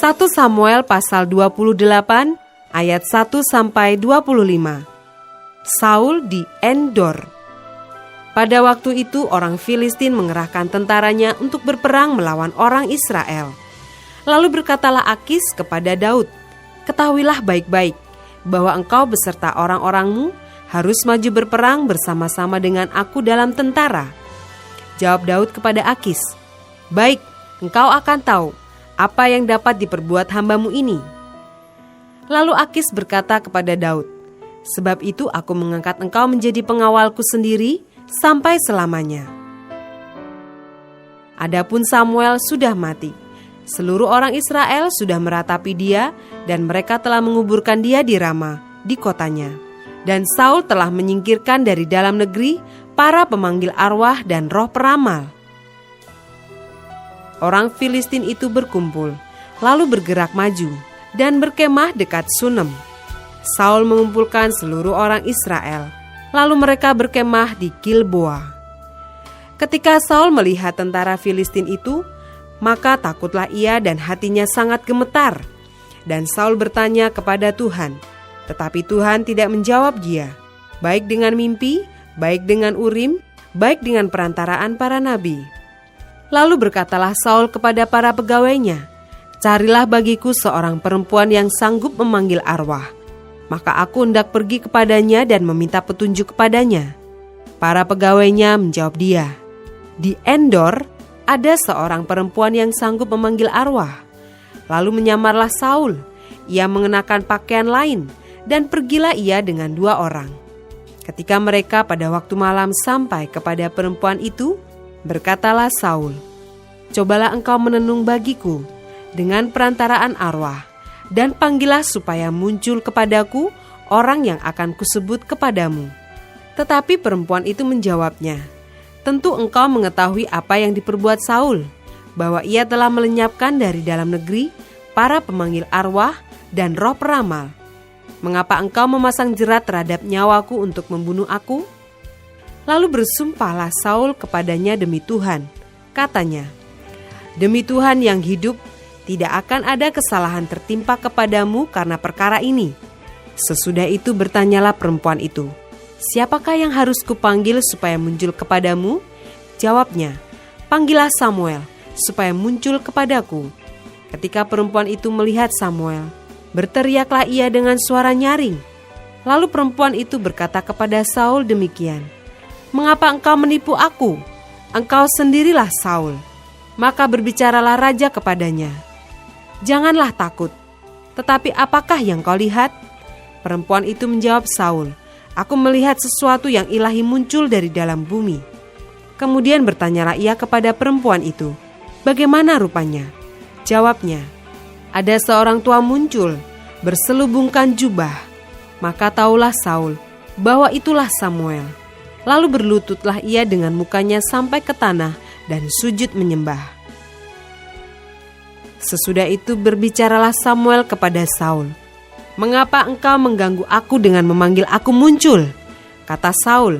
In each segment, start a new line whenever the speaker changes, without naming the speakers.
1 Samuel pasal 28 ayat 1-25. Saul di Endor. Pada waktu itu orang Filistin mengerahkan tentaranya untuk berperang melawan orang Israel. Lalu berkatalah Akis kepada Daud, "Ketahuilah baik-baik bahwa engkau beserta orang-orangmu harus maju berperang bersama-sama dengan aku dalam tentara." Jawab Daud kepada Akis, "Baik, engkau akan tahu apa yang dapat diperbuat hambamu ini." Lalu Akis berkata kepada Daud, "Sebab itu aku mengangkat engkau menjadi pengawalku sendiri sampai selamanya." Adapun Samuel sudah mati. Seluruh orang Israel sudah meratapi dia dan mereka telah menguburkan dia di Rama, di kotanya. Dan Saul telah menyingkirkan dari dalam negeri para pemanggil arwah dan roh peramal. Orang Filistin itu berkumpul, lalu bergerak maju dan berkemah dekat Sunem. Saul mengumpulkan seluruh orang Israel, lalu mereka berkemah di Gilboa. Ketika Saul melihat tentara Filistin itu, maka takutlah ia dan hatinya sangat gemetar. Dan Saul bertanya kepada Tuhan, tetapi Tuhan tidak menjawab dia, baik dengan mimpi, baik dengan Urim, baik dengan perantaraan para nabi. Lalu berkatalah Saul kepada para pegawainya, "Carilah bagiku seorang perempuan yang sanggup memanggil arwah." Maka aku hendak pergi kepadanya dan meminta petunjuk kepadanya. Para pegawainya menjawab dia, "Di Endor ada seorang perempuan yang sanggup memanggil arwah." Lalu menyamarlah Saul, ia mengenakan pakaian lain, dan pergilah ia dengan 2 orang. Ketika mereka pada waktu malam sampai kepada perempuan itu, berkatalah Saul, "Cobalah engkau menenung bagiku dengan perantaraan arwah, dan panggillah supaya muncul kepadaku orang yang akan kusebut kepadamu." Tetapi perempuan itu menjawabnya, "Tentu engkau mengetahui apa yang diperbuat Saul, bahwa ia telah melenyapkan dari dalam negeri para pemanggil arwah dan roh peramal. Mengapa engkau memasang jerat terhadap nyawaku untuk membunuh aku?" Lalu bersumpahlah Saul kepadanya demi Tuhan. Katanya, "Demi Tuhan yang hidup, tidak akan ada kesalahan tertimpa kepadamu karena perkara ini." Sesudah itu bertanyalah perempuan itu, "Siapakah yang harus kupanggil supaya muncul kepadamu?" Jawabnya, "Panggillah Samuel supaya muncul kepadaku." Ketika perempuan itu melihat Samuel, berteriaklah ia dengan suara nyaring. Lalu perempuan itu berkata kepada Saul demikian, "Mengapa engkau menipu aku? Engkau sendirilah Saul." Maka berbicaralah raja kepadanya, "Janganlah takut, tetapi apakah yang kau lihat?" Perempuan itu menjawab Saul, "Aku melihat sesuatu yang ilahi muncul dari dalam bumi." Kemudian bertanyalah ia kepada perempuan itu, "Bagaimana rupanya?" Jawabnya, "Ada seorang tua muncul, berselubungkan jubah." Maka taulah Saul bahwa itulah Samuel. Lalu berlututlah ia dengan mukanya sampai ke tanah dan sujud menyembah. Sesudah itu berbicaralah Samuel kepada Saul, "Mengapa engkau mengganggu aku dengan memanggil aku muncul?" Kata Saul,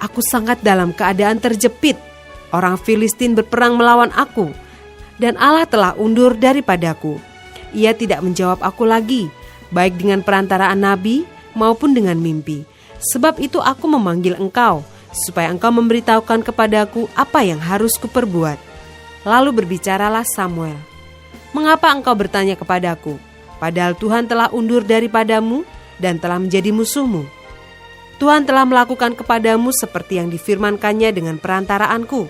"Aku sangat dalam keadaan terjepit. Orang Filistin berperang melawan aku, dan Allah telah undur daripadaku. Ia tidak menjawab aku lagi, baik dengan perantaraan nabi maupun dengan mimpi. Sebab itu aku memanggil engkau, supaya engkau memberitahukan kepadaku apa yang harus kuperbuat." Lalu berbicaralah Samuel, "Mengapa engkau bertanya kepadaku, padahal Tuhan telah undur daripadamu dan telah menjadi musuhmu? Tuhan telah melakukan kepadamu seperti yang difirmankannya dengan perantaraanku,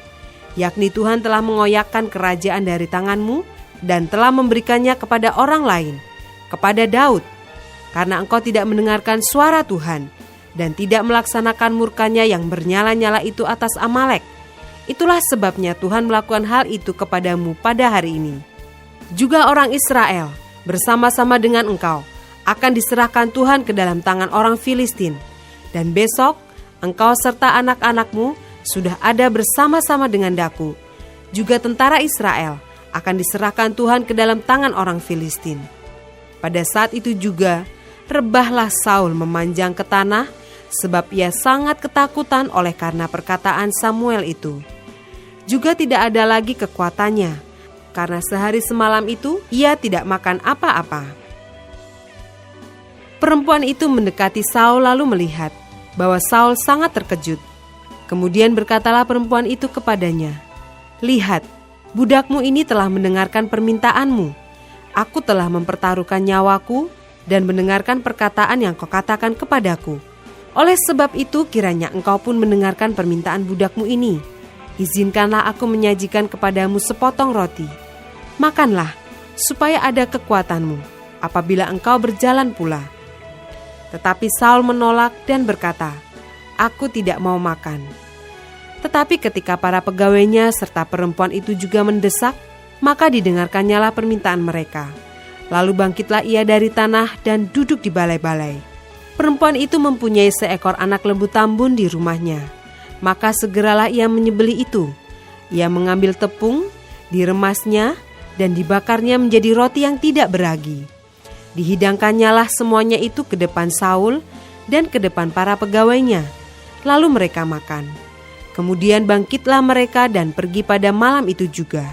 yakni Tuhan telah mengoyakkan kerajaan dari tanganmu dan telah memberikannya kepada orang lain, kepada Daud, karena engkau tidak mendengarkan suara Tuhan dan tidak melaksanakan murkanya yang bernyala-nyala itu atas Amalek. Itulah sebabnya Tuhan melakukan hal itu kepadamu pada hari ini. Juga orang Israel bersama-sama dengan engkau akan diserahkan Tuhan ke dalam tangan orang Filistin. Dan besok engkau serta anak-anakmu sudah ada bersama-sama dengan Daku. Juga tentara Israel akan diserahkan Tuhan ke dalam tangan orang Filistin." Pada saat itu juga rebahlah Saul memanjang ke tanah, sebab ia sangat ketakutan oleh karena perkataan Samuel itu. Juga tidak ada lagi kekuatannya, karena sehari semalam itu ia tidak makan apa-apa. Perempuan itu mendekati Saul lalu melihat bahwa Saul sangat terkejut. Kemudian berkatalah perempuan itu kepadanya, "Lihat, budakmu ini telah mendengarkan permintaanmu. Aku telah mempertaruhkan nyawaku dan mendengarkan perkataan yang kau katakan kepadaku. Oleh sebab itu kiranya engkau pun mendengarkan permintaan budakmu ini. Izinkanlah aku menyajikan kepadamu sepotong roti. Makanlah, supaya ada kekuatanmu apabila engkau berjalan pula." Tetapi Saul menolak dan berkata, "Aku tidak mau makan." Tetapi ketika para pegawainya serta perempuan itu juga mendesak, maka didengarkannyalah permintaan mereka. Lalu bangkitlah ia dari tanah dan duduk di balai-balai. Perempuan itu mempunyai seekor anak lembu tambun di rumahnya. Maka segeralah ia menyembelih itu. Ia mengambil tepung, diremasnya, dan dibakarnya menjadi roti yang tidak beragi. Dihidangkannyalah semuanya itu ke depan Saul dan ke depan para pegawainya. Lalu mereka makan. Kemudian bangkitlah mereka dan pergi pada malam itu juga.